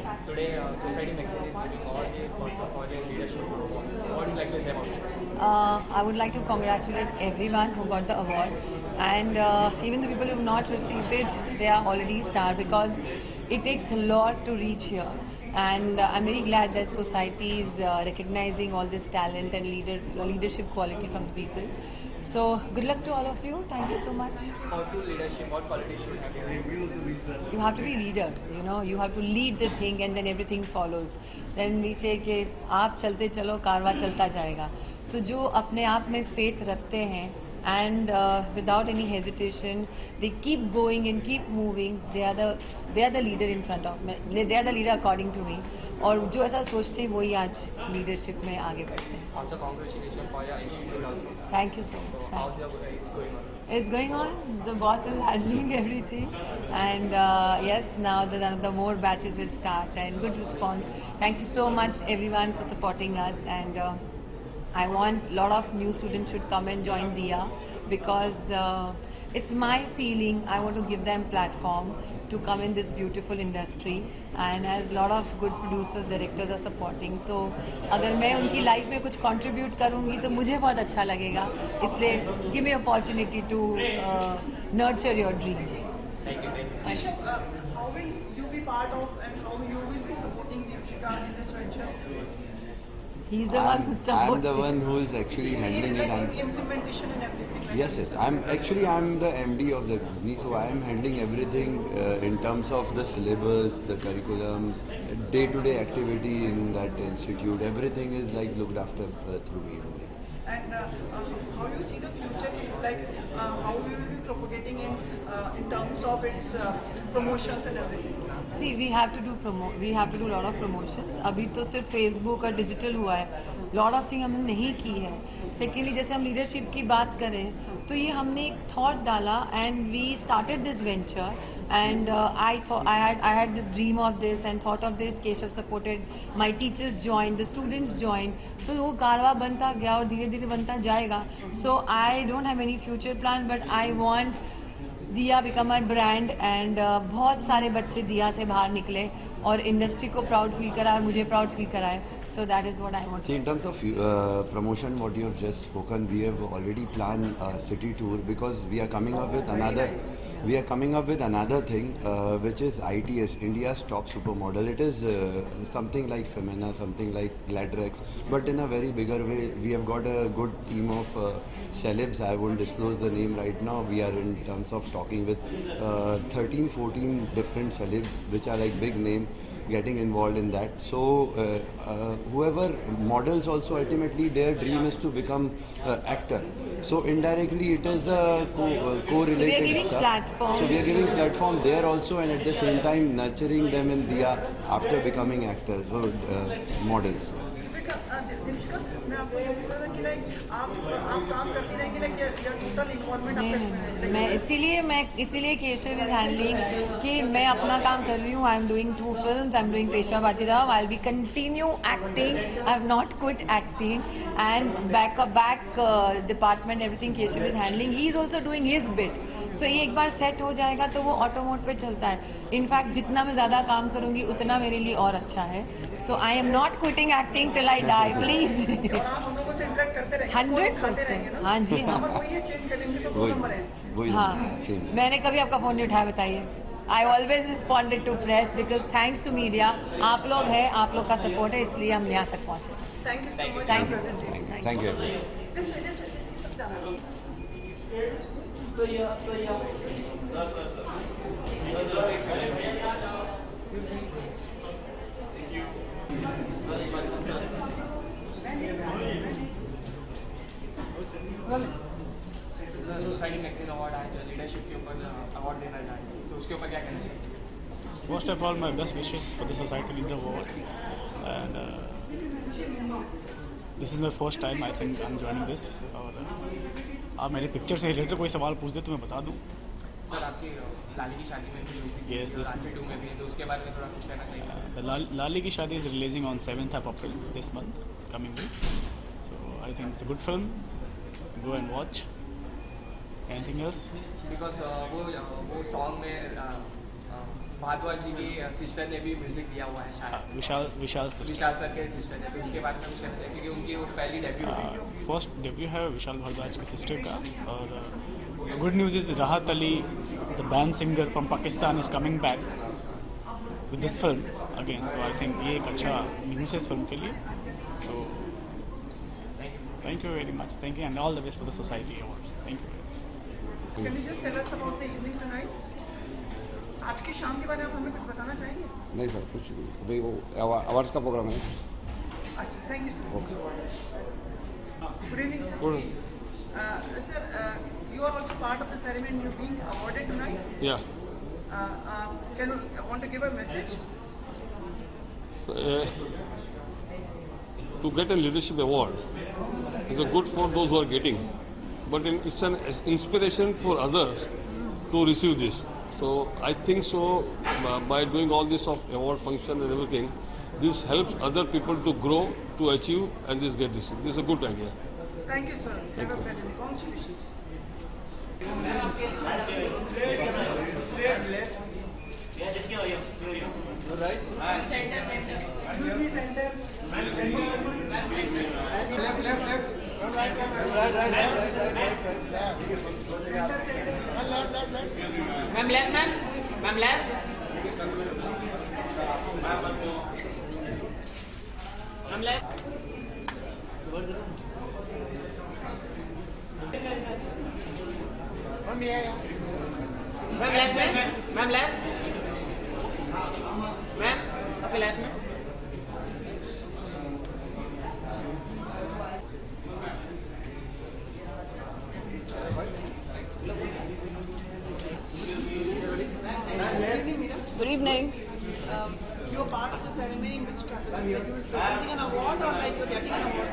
Hi. Today, Society Magazine is giving all the first of all the leadership award. What would you like to say about it? I would like to congratulate everyone who got the award, and even the people who have not received it, they are already star because it takes a lot to reach here. And I'm very glad that society is recognizing all this talent and leadership quality from the people. So good luck to all of you. Thank you so much. How to leadership, what qualities should have you? You have to be leader, you have to lead the thing and then everything follows. Then we say कि आप चलते चलो कारवा चलता जाएगा. तो जो अपने आप में faith रखते हैं and without any hesitation they keep going and keep moving, they are the leader in front of me, they are the leader according to me. और जो ऐसा सोचते हैं वही आज leadership में आगे बढ़ते हैं. Also, congratulations for your institute also. Thank you so much. So, Thank how's you. it's going on? It's going on. The boss is handling everything, and yes, now the more batches will start and good response. Thank you so much everyone for supporting us, and I want a lot of new students should come and join Dia because it's my feeling. I want to give them platform to come in this beautiful industry, and as lot of good producers, directors are supporting, तो अगर मैं उनकी life में कुछ contribute करूँगी तो मुझे बहुत अच्छा लगेगा. इसलिए give me opportunity to nurture your dream. Thank you. Disha, how will you be part of and how you will be supporting Deepshika in this venture? He's the one who I'm supports the me. one who is actually handling it. Like implementation and everything. Like Yes. I'm the MD of the company, so I am handling everything in terms of the syllabus, the curriculum, day-to-day activity in that institute. Everything is like looked after through me only. And how you see the future, like how you will be propagating in terms of its promotions and everything. See, we have to do a lot of promotions. अभी तो सिर्फ Facebook और digital हुआ है. Lot of thing हमने नहीं की है. Secondly, जैसे हम leadership की बात करें तो ये हमने एक thought डाला and we started this venture. And I had this dream of this and thought of this. Keshav supported, my teachers joined, the students joined. So वो कारवा बनता गया और धीरे धीरे बनता जाएगा. So I don't have any future plan, but I want दिया become my brand and बहुत सारे बच्चे दिया से बाहर निकले और इंडस्ट्री को प्राउड फील करा और मुझे प्राउड फील कराए. So that is what I want. See, in terms of promotion, what you have just spoken, we have already planned a city tour because we are coming up with another. We are coming up with another thing, which is ITS, India's top supermodel. It is something like Femina, something like Gladrex, but in a very bigger way. We have got a good team of celebs. I won't disclose the name right now. We are in terms of talking with 13, 14 different celebs, which are like big name, getting involved in that. So whoever models also ultimately their dream is to become actor. So indirectly it is a correlated So we are giving stuff. platform. So we are giving platform there also, and at the same time nurturing them in Diya after becoming actors or models. Deepika, मैं आपको ये पूछ रहा था कि like आप काम करती रहेंगी, लाइक योर टोटल इन्वॉल्वमेंट नहीं, मैं इसीलिए केशव इज हैंडलिंग कि मैं अपना काम कर रही हूँ. I am doing 2 films. I am doing Peshwa Bajirao. I will be continue acting. I have not quit acting and back department everything Keshav is handling. He is also doing his bit. So ये एक बार set हो जाएगा तो वो auto mode पे चलता है. In fact जितना मैं ज़्यादा काम करूँगी उतना मेरे लिए और अच्छा है. So I am not quitting acting till I die please. और आप हम लोगों से इंटरेक्ट करते रहेंगे 100%. हाँ जी, हाँ. नंबर वही है, चेंज करेंगे तो 2 नंबर है. वही हाँ, same. मैंने कभी आपका फ़ोन नहीं उठाया, बताइए. I always responded to press because thanks to media. आप लोग हैं, आप लोग का सपोर्ट है, इसलिए हम यहाँ तक पहुँचे. Thank you so much. Thank you so much. Thank you. Everyone. This way, इस तरफ जाना. सोसाइटी मैगजीन अवार्ड आज लीडरशिप के ऊपर अवार्ड देना चाहेंगे, तो उसके ऊपर क्या कहना चाहिए? First of all, my best wishes for the Society Leader Award, and this is my first time I think I'm joining this. और आप मेरी पिक्चर से रिलेटेड कोई सवाल पूछ दे तो मैं बता दूँ. सर, आपकी लाली की शादी में भी म्यूजिक Yes, this- टू में भी है, तो उसके बारे में थोड़ा कुछ कहना चाहिए? The Lali Ki Shadi is releasing on 7th of April this month, coming week. So I think it's a good film. Go and watch. Anything else? Because वो सॉन्ग में भारद्वाज जी की सिस्टर ने भी म्यूजिक दिया हुआ है शायद, विशाल सिस्टर. विशाल sir के सिस्टर ने, तो उसके बारे में कुछ कहना चाहिए क्योंकि उनकी वो पहली डेब्यू है. फर्स्ट डेब्यू है विशाल भारद्वाज की सिस्टर का. और गुड न्यूज़ इज राहत Ali, the band singer from Pakistan, is coming back with this film again. तो आई थिंक ये एक अच्छा न्यूज़ है इस फिल्म के लिए. So thank you very much. Thank you and all the best for the society awards. Thank you. Can you just tell us about the evening tonight? आज की शाम के बारे में आप हमें कुछ बताना चाहेंगे? नहीं सर, कुछ नहीं. अभी वो अवार्ड्स का प्रोग्राम है. अच्छा, thank you sir. Okay. Good evening, sir. Good. Sir, you are also part of the ceremony. You're being awarded tonight. Yeah. Can you want to give a message? So, to get a leadership award is a good for those who are getting, but it's an inspiration for others to receive this. So I think so by doing all this of award function and everything, this helps other people to grow, to achieve, and this get this. This is a good idea. Thank you, sir. Have a pleasure. Congratulations. Ma'am left, ma'am left, ma'am left. Ma'am left में, ma'am left, ma'am आपके left में. Good evening. You're part of the ceremony in which capacity you're presenting an award or like you're getting an award?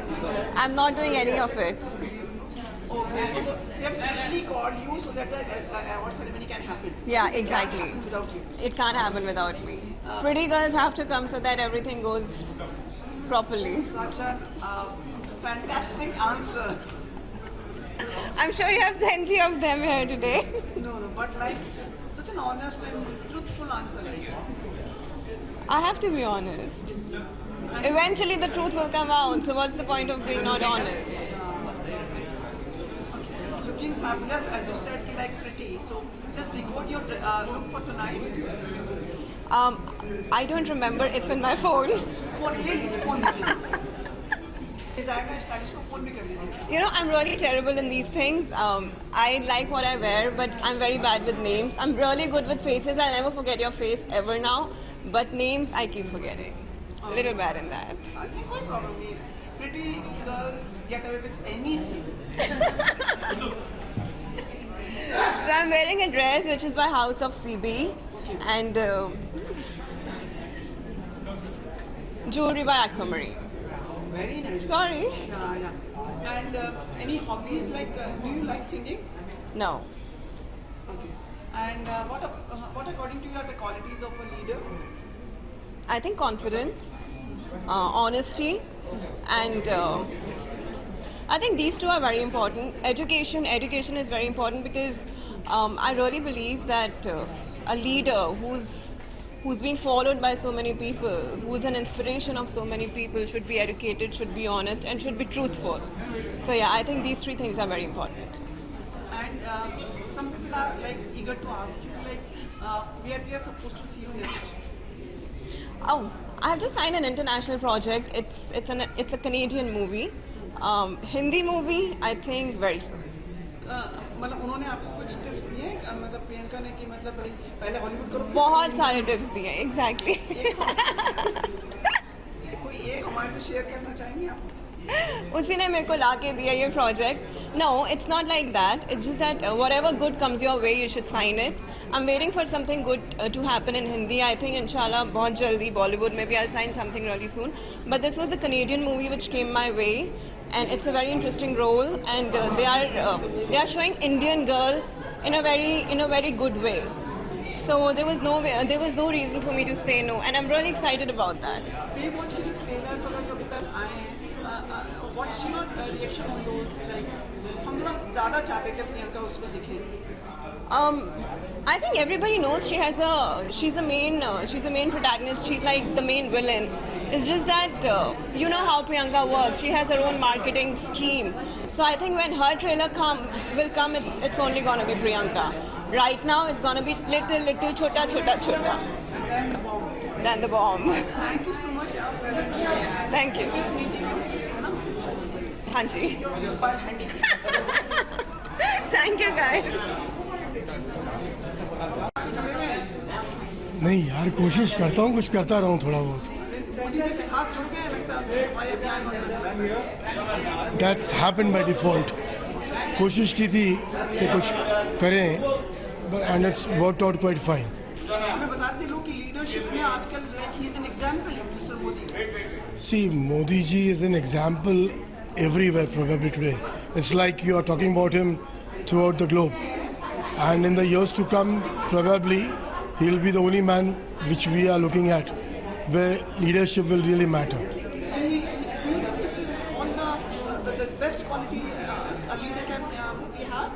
I'm not doing any of it. Okay, so they have specially called you so that the award ceremony can happen. Yeah, exactly. Without you. It can't happen without me. Pretty girls have to come so that everything goes properly. Such a fantastic answer. I'm sure you have plenty of them here today. No, but like such an honest and truthful answer. Like, I have to be honest. Eventually the truth will come out, so what's the point of being not honest? looking fabulous, as you said, like pretty. So just decode your look for tonight. I don't remember, it's in my phone. Phone ले लीजिए, phone दीजिए. Designer stylist को phone भी कर लीजिए. You know, I'm really terrible in these things. I like what I wear, but I'm very bad with names. I'm really good with faces. I'll never forget your face ever now. But names, I keep forgetting. A little bad in that. No problem. Pretty girls get away with anything. So I'm wearing a dress which is by House of CB and jewelry by Aquamarine. Very nice. Sorry. Yeah. And any hobbies like, do you like singing? No. Okay. And what according to you are the qualities of a leader? I think confidence, honesty, and I think these two are very important. Education is very important because I really believe that a leader who's being followed by so many people, who's an inspiration of so many people, should be educated, should be honest, and should be truthful. So yeah, I think these three things are very important. And some people are like eager to ask you like, where we are supposed to see you next? Oh, I have just signed an international project. It's a Canadian movie. Hindi movie, I think very soon. मतलब उन्होंने आपको कुछ tips दिए मतलब प्रियंका ने कि मतलब पहले हॉलीवुड करो बहुत सारे टिप्स दिए एग्जैक्टली कोई एक हमारे से शेयर करना चाहेंगे आप उसी ने मेरे को ला के दिया ये project no it's not like that it's just that whatever good comes your way you should sign it. I'm waiting for something good to happen in Hindi. I think inshallah बहुत जल्दी Bollywood maybe I'll sign something really soon. But this was a Canadian movie which came my way. And it's a very interesting role, and they are showing Indian girl in a very good way. So there was no reason for me to say no, and I'm really excited about that. Baywatch के जो trailers वगैरह जो अभी तक आए हैं, what's your reaction on those? Like हम थोड़ा ज़्यादा चाहते थे प्रियंका उसमें दिखे. I think everybody knows she's a main protagonist. She's like the main villain. It's just that you know how Priyanka works. She has her own marketing scheme. So I think when her trailer will come, it's only gonna be Priyanka. Right now, it's gonna be little chota. Then the bomb. Thank you so much. Thank you. Hanji. Thank you guys. नहीं यार, कोशिश करता हूँ, कुछ करता रहूँ थोड़ा बहुत. मोदी जी से खास जुड़ गए लगता है सफाई अभियान वगैरह. That's happened by default. कोशिश की थी कि कुछ करें, and it's worked out quite fine. हमें बताते लोग कि लीडरशिप में आजकल like he is an example mister Modi. See, Modi ji is an example everywhere probably today. It's like you are talking about him throughout the globe. And in the years to come, probably he'll be the only man which we are looking at where leadership will really matter. All the best quality a leader can we have.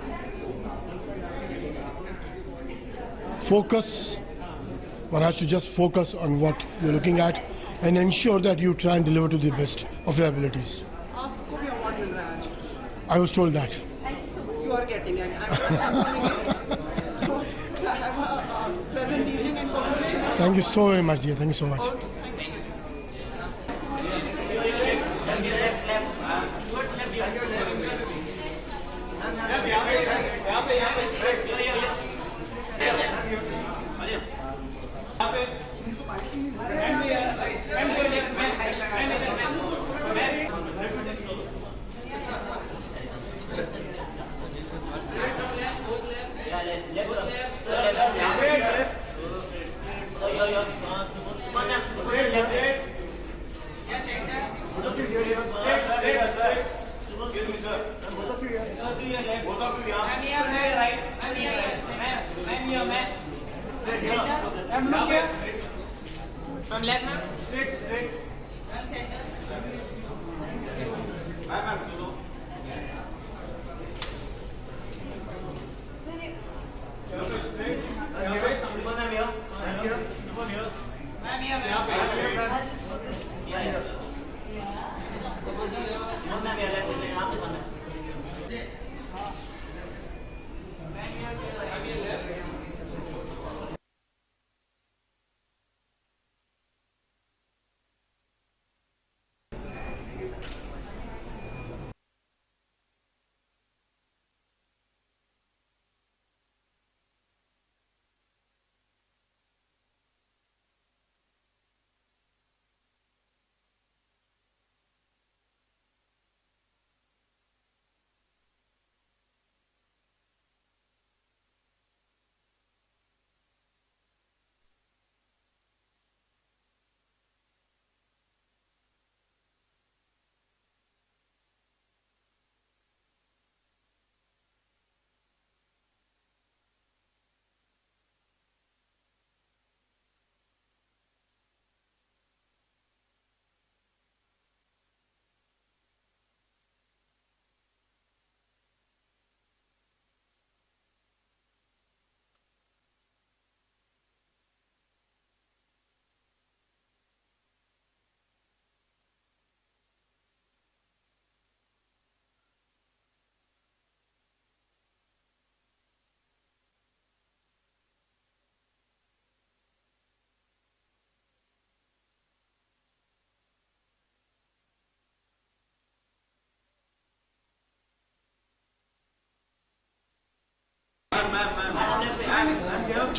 Focus. One has to just focus on what you're looking at and ensure that you try and deliver to the best of your abilities. आपको भी award मिल रहा है आज. I was told that. You are getting it. So have a pleasant evening and congratulations. Thank you so very much, dear. Thank you so much.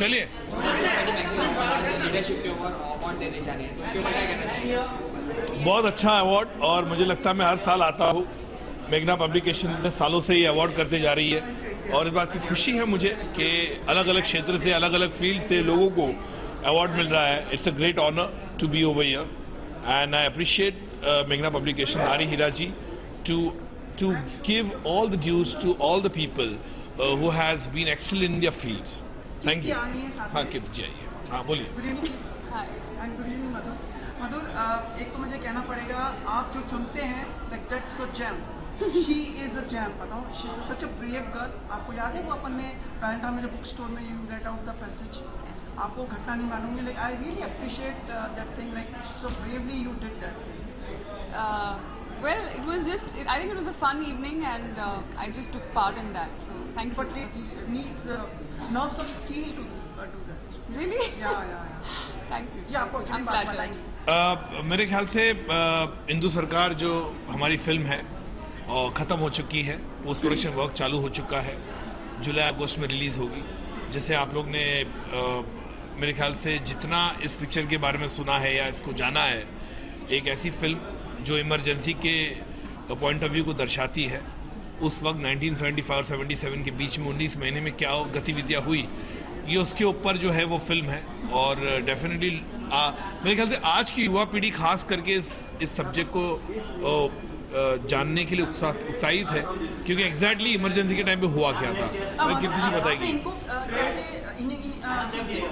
चलिए leadership के ऊपर award देने जा रही है तो उसके ऊपर क्या कहना चाहिए? बहुत अच्छा अवार्ड, और मुझे लगता है मैं हर साल आता हूँ. मेघना पब्लिकेशन सालों से ये अवार्ड करते जा रही है, और इस बात की खुशी है मुझे कि अलग अलग क्षेत्र से, अलग अलग फील्ड से लोगों को अवार्ड मिल रहा है. It's a great honour to be over here, and I appreciate मेघना publication, Nari Heera ji, to give all the dues to all the people who has been excellent in their fields. Thank you. हाँ कीर्ति जी आइए. हाँ बोलिए. Good evening. Hi and good evening Madhur. एक तो मुझे कहना पड़ेगा, आप जो चुनते हैं like that's a gem. She is a champ, बताओ, she is such a brave girl. आपको याद है वो अपन ने पैंटा में जो बुक स्टोर में you get out the passage, आपको घटना नहीं मालूम है, like I really appreciate that thing, like so bravely you did that thing. Well, it was just, I think it was a fun evening and I just took part in that. So, thank you. But it needs nerves of steel to do that. Really? Yeah. Thank you. Yeah, आपको I'm बात flattered. बताइए। मेरे ख्याल से इंदु सरकार जो हमारी film है और ख़त्म हो चुकी है, पोस्ट प्रोडक्शन वर्क चालू हो चुका है, जुलाई अगस्त में रिलीज़ होगी। जैसे आप लोग ने मेरे ख्याल से जितना इस पिक्चर के बारे में सुना है या इसको जाना है, एक ऐसी फिल्म जो इमरजेंसी के पॉइंट ऑफ व्यू को दर्शाती है। उस वक्त 1975 और 77 के बीच में 19 महीने में क्या गतिविधियाँ हुई, ये उसके ऊपर जो है वो फिल्म है। और डेफिनेटली मेरे ख्याल से आज की युवा पीढ़ी खास करके इस सब्जेक्ट को जानने के लिए उत्साहित है, क्योंकि एग्जैक्टली इमरजेंसी के टाइम पे हुआ क्या था। मैं कितनी चीज़ बताएगी।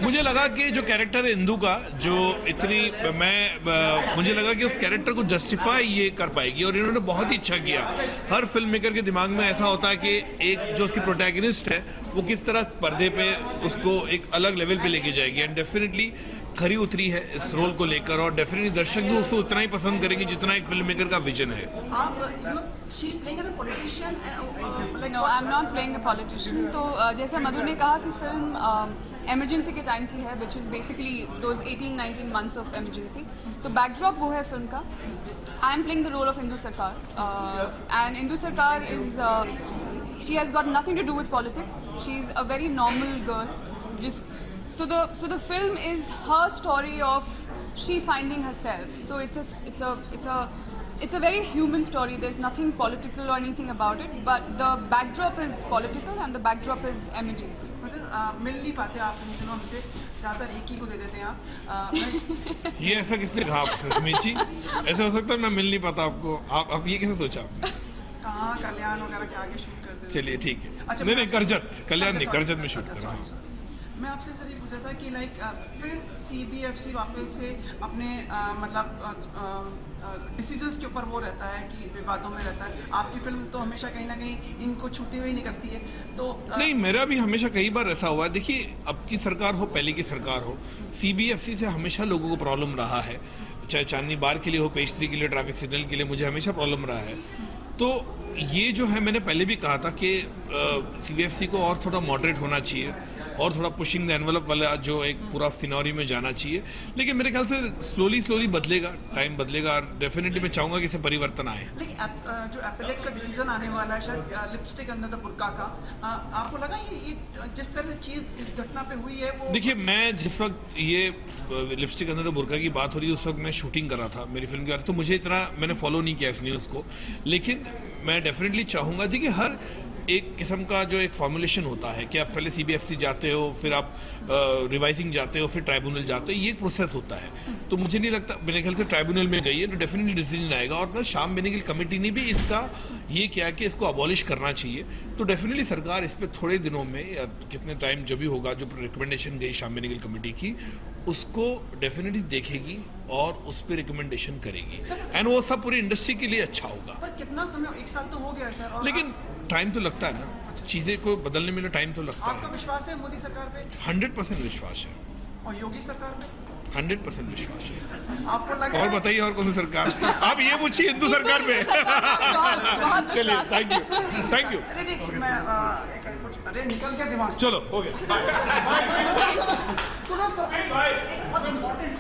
मुझे लगा कि जो कैरेक्टर है इंदु का, जो मुझे लगा कि उस कैरेक्टर को जस्टिफाई ये कर पाएगी, और इन्होंने बहुत ही अच्छा किया। हर फिल्म मेकर के दिमाग में ऐसा होता है कि एक जो उसकी प्रोटैगनिस्ट है वो किस तरह पर्दे पे उसको एक अलग लेवल पे लेके जाएगी, एंड डेफिनेटली खरी उतरी है इस रोल को लेकर, और डेफिनेटली दर्शक भी उसको उतना ही पसंद करेंगे जितना एक फिल्म मेकर का विजन है। No, I'm not playing a politician. तो जैसे मधु ने कहा कि फिल्म emergency के टाइम की है, which is basically those 18-19 months of emergency. तो backdrop वो है फिल्म का. I am playing the role of Indu Sarkar, and Indu Sarkar is she has got nothing to do with politics. She's a very normal girl. So the film is her story of she finding herself. So it's a very human story. There's nothing political or anything about it, but the backdrop is political and the backdrop is emergency. मिल नहीं पाते आप इन दिनों से, ज़्यादातर एक ही को दे देते हैं आप। ये ऐसा किसने कहा आपसे स्मित जी? ऐसा हो सकता है मैं मिल नहीं पाता आपको? आप ये कैसे सोचा आपने? कहाँ कल्याण वगैरह के आगे शूट करते हैं। चलिए ठीक है। अच्छा, नहीं करजत, कल्याण नहीं, करजत में शूट कर रहा हूँ। मैं आपसे सर ये पूछा था कि लाइक फिर CBFC वापस से अपने मतलब डिसीजंस के ऊपर वो रहता है कि विवादों में रहता है। आपकी फिल्म तो हमेशा कहीं ना कहीं इनको छूती हुई निकलती है, तो नहीं, मेरा भी हमेशा कई बार ऐसा हुआ है। देखिए, अब की सरकार हो, पहले की सरकार हो, CBFC से हमेशा लोगों को प्रॉब्लम रहा है, चाहे चांदनी बार के लिए हो, पेज 3 के लिए, ट्रैफिक सिग्नल के लिए, मुझे हमेशा प्रॉब्लम रहा है। तो ये जो है, मैंने पहले भी कहा था कि CBFC को और थोड़ा मॉडरेट होना चाहिए और थोड़ा पुशिंग द एनवलप वाला जो एक पूरा सिनेरियो में जाना चाहिए। लेकिन मेरे ख्याल से स्लोली बदलेगा, टाइम बदलेगा, और डेफिनेटली मैं चाहूँगा कि इससे परिवर्तन आए। लेकिन जो एपेलेट का डिसीजन आने वाला है शायद लिपस्टिक अंडर द बुर्का का, आपको लगा ये जिस तरह से चीज़ इस घटना पे हुई है वो? देखिए, मैं जिस वक्त ये लिपस्टिक अंडर द बुर्का की बात हो रही है, उस वक्त मैं शूटिंग कर रहा था मेरी फिल्म के बारे, तो मुझे इतना मैंने फॉलो नहीं किया इस न्यूज़ को। लेकिन मैं डेफिनेटली चाहूँगा जी कि हर एक किस्म का जो एक फॉर्मुलेशन होता है कि आप पहले CBFC जाते हो, फिर आप रिवाइजिंग जाते हो, फिर ट्राइब्यूनल जाते हो, ये एक प्रोसेस होता है। तो मुझे नहीं लगता, मेरे ख्याल से ट्राइब्यूनल में गई है तो डेफिनेटली डिसीजन आएगा। और ना शाम बेनेगल कमेटी ने भी इसका ये किया कि इसको अबॉलिश करना चाहिए। तो डेफिनेटली सरकार इस पर थोड़े दिनों में या कितने टाइम जो भी होगा, जो रिकमेंडेशन गई शाम बेनेगल कमेटी की, उसको डेफिनेटली देखेगी और उस पर रिकमेंडेशन करेगी, एंड वो सब पूरी इंडस्ट्री के लिए अच्छा होगा। पर कितना समय, 1 साल तो हो गया सर, लेकिन टाइम तो लगता है ना, चीज़ें को बदलने में टाइम तो लगता आपका है। विश्वास है मोदी सरकार पे? 100% विश्वास है। और योगी सरकार पे? 100% विश्वास है। आपको लगा? और बताइए, और कौन सी सरकार? आप ये पूछिए हिंदू सरकार पे। चलिए, थैंक यू। अरे निकल गया दिमाग से। चलो, हो गया। थोड़ा सा एक बहुत इम्पोर्टेंट